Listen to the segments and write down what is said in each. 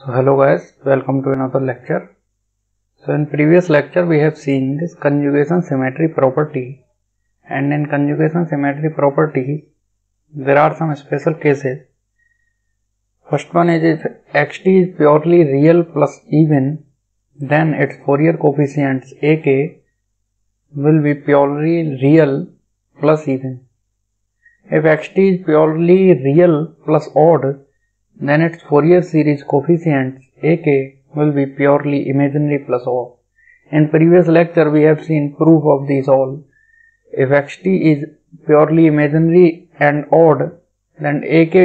So hello guys, welcome to another lecture. So in previous lecture we have seen this conjugation symmetry property, and in conjugation symmetry property there are some special cases. First one is if xt is purely real plus even, then its Fourier coefficients ak will be purely real plus even. If xt is purely real plus odd, then its Fourier series coefficients ak will be purely imaginary plus odd. In previous lecture we have seen proof of these all. If xt is purely imaginary and odd, then ak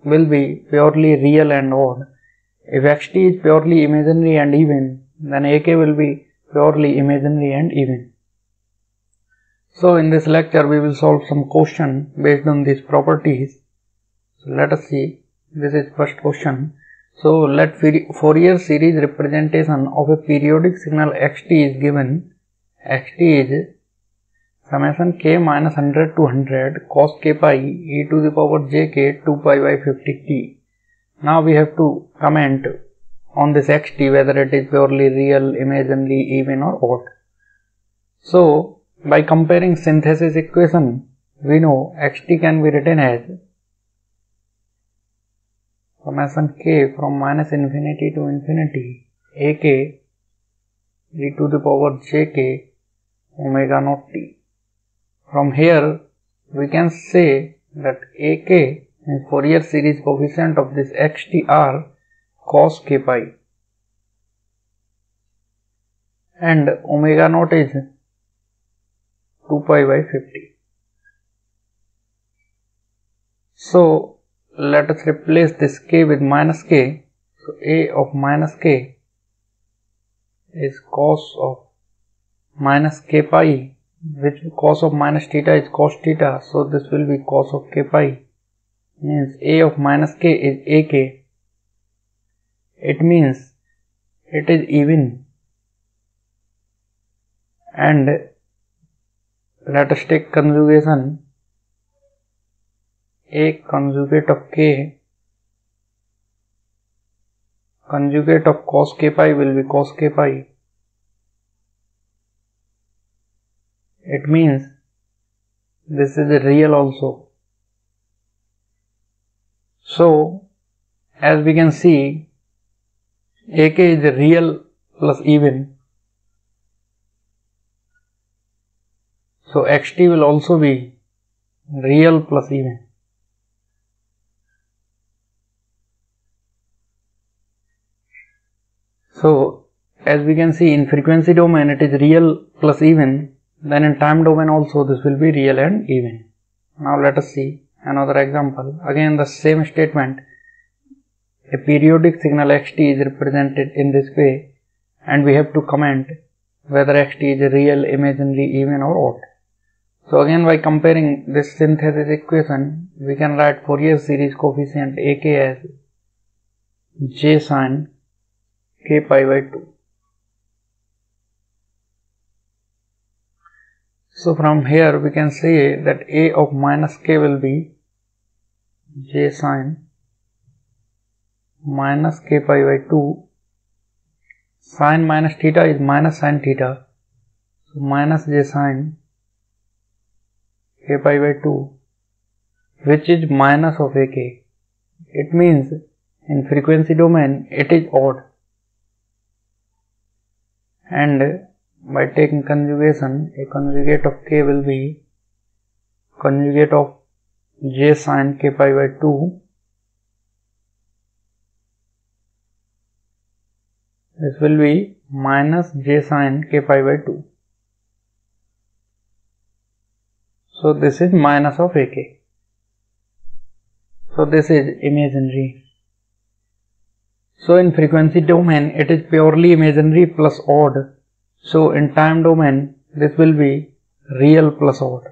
will be purely real and odd. If xt is purely imaginary and even, then ak will be purely imaginary and even. So in this lecture we will solve some question based on these properties. So let us see. This is first question. So let Fourier series representation of a periodic signal xt is given. Xt is summation k minus 100 to 100 cos k pi e to the power jk 2 pi by 50t. Now we have to comment on this xt whether it is purely real, imaginary, even or odd. So by comparing synthesis equation, we know xt can be written as summation k from minus infinity to infinity ak e to the power jk omega naught t. From here we can say that ak is Fourier series coefficient of this xt are cos k pi and omega naught is 2 pi by 50. So let us replace this k with minus k. So a of minus k is cos of minus k pi, which cos of minus theta is cos theta. So this will be cos of k pi. Means a of minus k is ak. It means it is even. And let us take conjugation. A conjugate of k, conjugate of cos k pi will be cos k pi. It means this is a real also. So as we can see, ak is a real plus even. So xt will also be real plus even. So as we can see, in frequency domain it is real plus even, then in time domain also this will be real and even. Now let us see another example. Again the same statement. A periodic signal xt is represented in this way, and we have to comment whether xt is real, imaginary, even or odd. So again by comparing this synthesis equation, we can write Fourier series coefficient ak as j sin k pi by 2. So from here we can say that a of minus k will be j sin minus k pi by 2. Sin minus theta is minus sin theta. So minus j sin k pi by 2, which is minus of ak. It means in frequency domain it is odd. And by taking conjugation, a conjugate of k will be conjugate of j sin k pi by 2. This will be minus j sin k pi by 2. So this is minus of ak. So this is imaginary. So in frequency domain it is purely imaginary plus odd. So in time domain this will be real plus odd.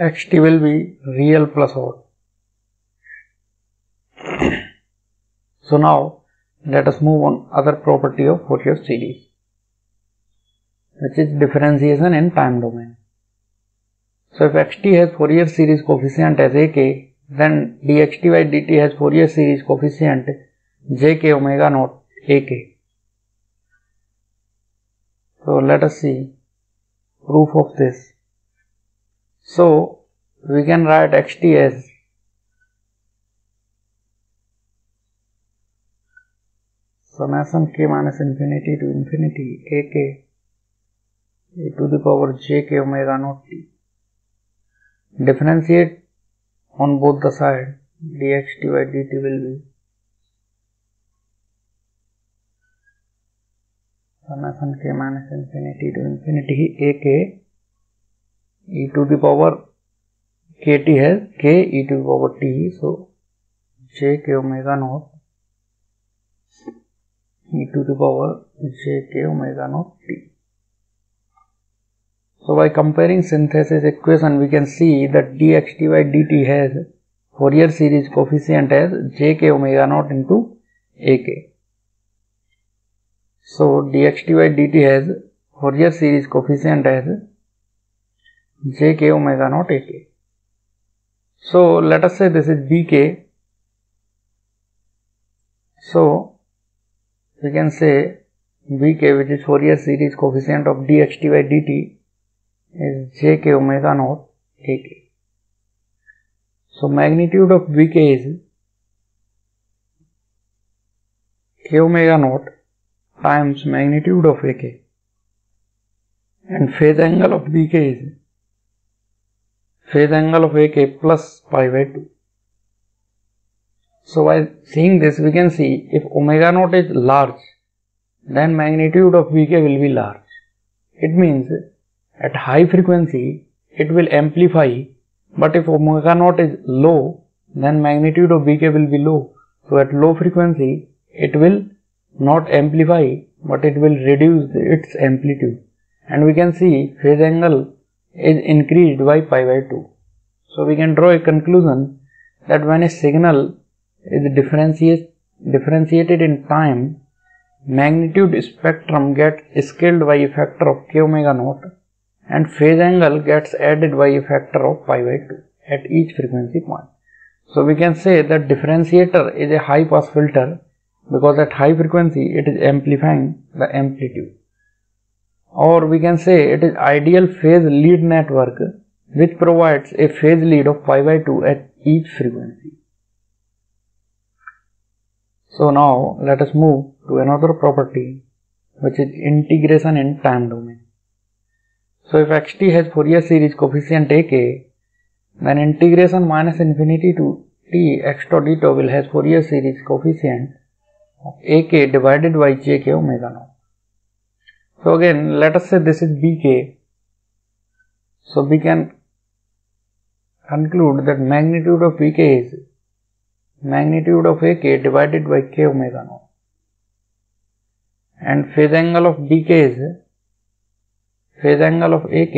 Xt will be real plus odd. So now let us move on other property of Fourier series, which is differentiation in time domain. So if xt has Fourier series coefficient as ak, then dx by dt has Fourier series coefficient jk omega naught ak. So let us see proof of this. So we can write xt as summation k minus infinity to infinity ak e to the power jk omega naught t. Differentiate on both the sides, dx by dt will be summation k minus infinity to infinity ak e to the power kt has k e to the power t, so jk omega naught e to the power jk omega naught t. So by comparing synthesis equation, we can see that dx by dt has Fourier series coefficient as jk omega naught into ak. So dx by dt has Fourier series coefficient as jk omega naught ak. So let us say this is bk. So we can say bk, which is Fourier series coefficient of dx by dt, is jk omega naught ak. So magnitude of bk is k omega naught times magnitude of ak, and phase angle of bk is phase angle of ak plus pi by 2. So by seeing this, we can see if omega naught is large, then magnitude of bk will be large. It means at high frequency it will amplify, but if omega naught is low, then magnitude of bk will be low. So at low frequency it will not amplify, but it will reduce its amplitude, and we can see phase angle is increased by pi by 2. So we can draw a conclusion that when a signal is differentiated in time, magnitude spectrum gets scaled by a factor of k omega naught, and phase angle gets added by a factor of pi by 2 at each frequency point. So we can say that differentiator is a high pass filter because at high frequency it is amplifying the amplitude. Or we can say it is ideal phase lead network which provides a phase lead of pi by 2 at each frequency. So now let us move to another property, which is integration in time domain. So if xt has Fourier series coefficient ak, then integration minus infinity to t x dot d tau will has Fourier series coefficient of ak divided by jk omega naught. So again, let us say this is bk. So we can conclude that magnitude of bk is magnitude of ak divided by k omega naught, and phase angle of bk is phase angle of ak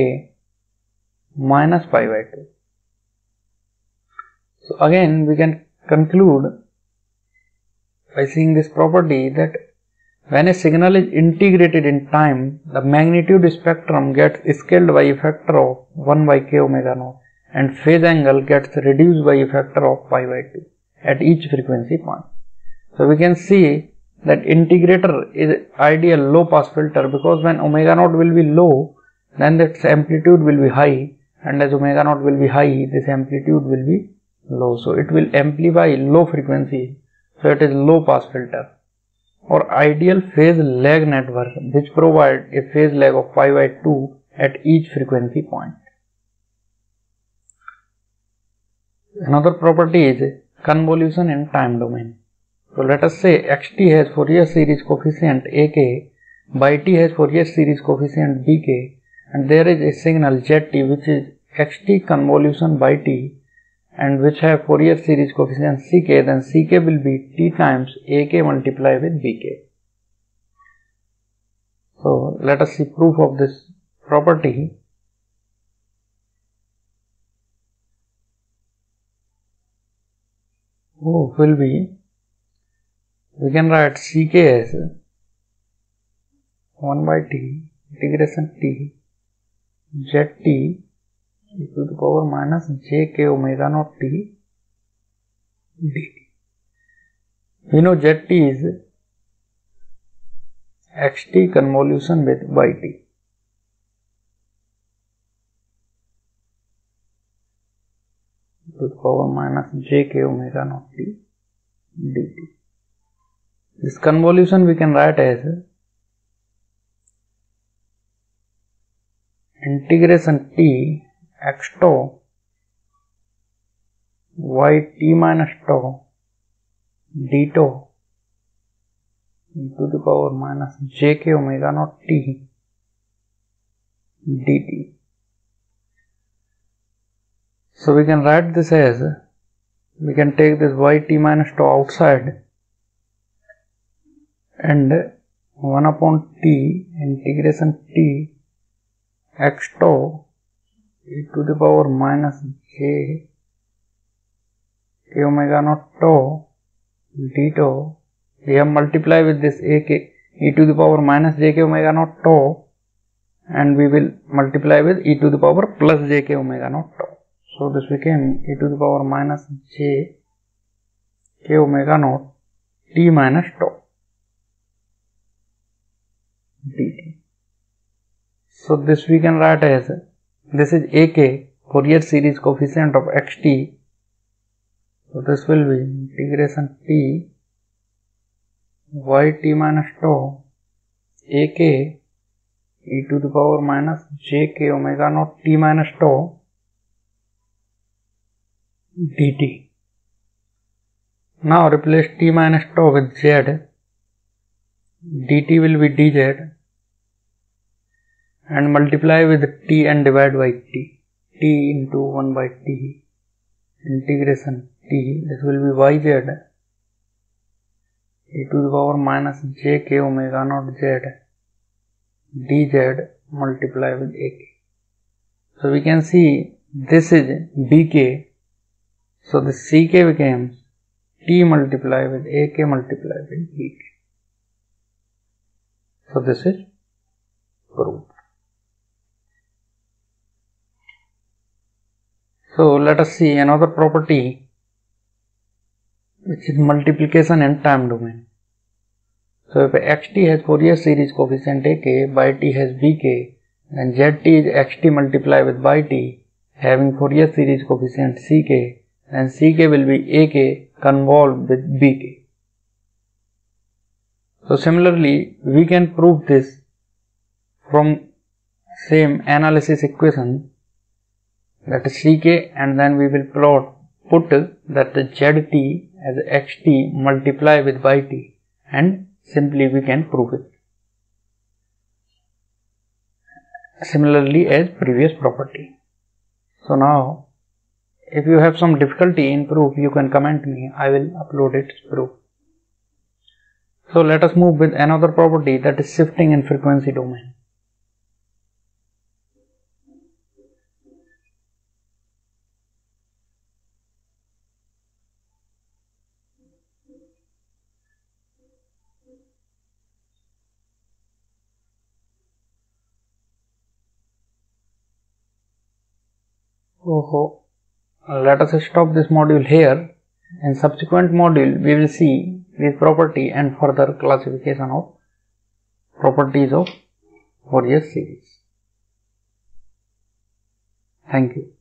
minus pi by 2. So again we can conclude by seeing this property that when a signal is integrated in time, the magnitude spectrum gets scaled by a factor of 1 by k omega naught, and phase angle gets reduced by a factor of pi by 2 at each frequency point. So we can see that integrator is ideal low pass filter, because when omega naught will be low, then its amplitude will be high, and as omega naught will be high, this amplitude will be low. So it will amplify low frequency. So it is low pass filter, or ideal phase lag network which provides a phase lag of pi by 2 at each frequency point. Another property is convolution in time domain. So let us say xt has Fourier series coefficient ak, by t has Fourier series coefficient bk, and there is a signal zt which is xt convolution by t, and which have Fourier series coefficient ck, then ck will be t times ak multiplied with bk. So let us see proof of this property. Will be, we can write ck as 1 by t integration t zt e to the power minus jk omega naught t dt. We know zt is xt convolution with yt. To the power minus jk omega naught t dt. This convolution we can write as integration t x tau y t minus tau d tau to the power minus jk omega naught t dt. So we can write this as, we can take this yt minus tau outside and 1 upon t integration t x tau e to the power minus j k omega naught tau d tau. We have multiply with this a k e to the power minus j k omega naught tau, and we will multiply with e to the power plus j k omega naught tau. So this became e to the power minus j k omega naught t minus tau dt. So this we can write as, this is ak, Fourier series coefficient of xt. So this will be integration t yt minus tau ak e to the power minus jk omega naught t minus tau dt. Now replace t minus tau with z, dt will be dz, and multiply with t and divide by t, t into 1 by t, integration t, this will be yz e to the power minus jk omega naught z dz multiply with ak. So we can see this is bk, so the ck becomes t multiply with ak multiply with bk. So this is proved. So let us see another property, which is multiplication in time domain. So if xt has Fourier series coefficient ak, yt has bk, then zt is xt multiplied with yt having Fourier series coefficient ck, then ck will be ak convolved with bk. So similarly, we can prove this from same analysis equation, that is ck, and then we will put that the zt as xt multiply with yt, and simply we can prove it. Similarly as previous property. So now, if you have some difficulty in proof, you can comment me, I will upload its proof. So let us move with another property, that is shifting in frequency domain. Let us stop this module here. In subsequent module, we will see this property and further classification of properties of Fourier series. Thank you.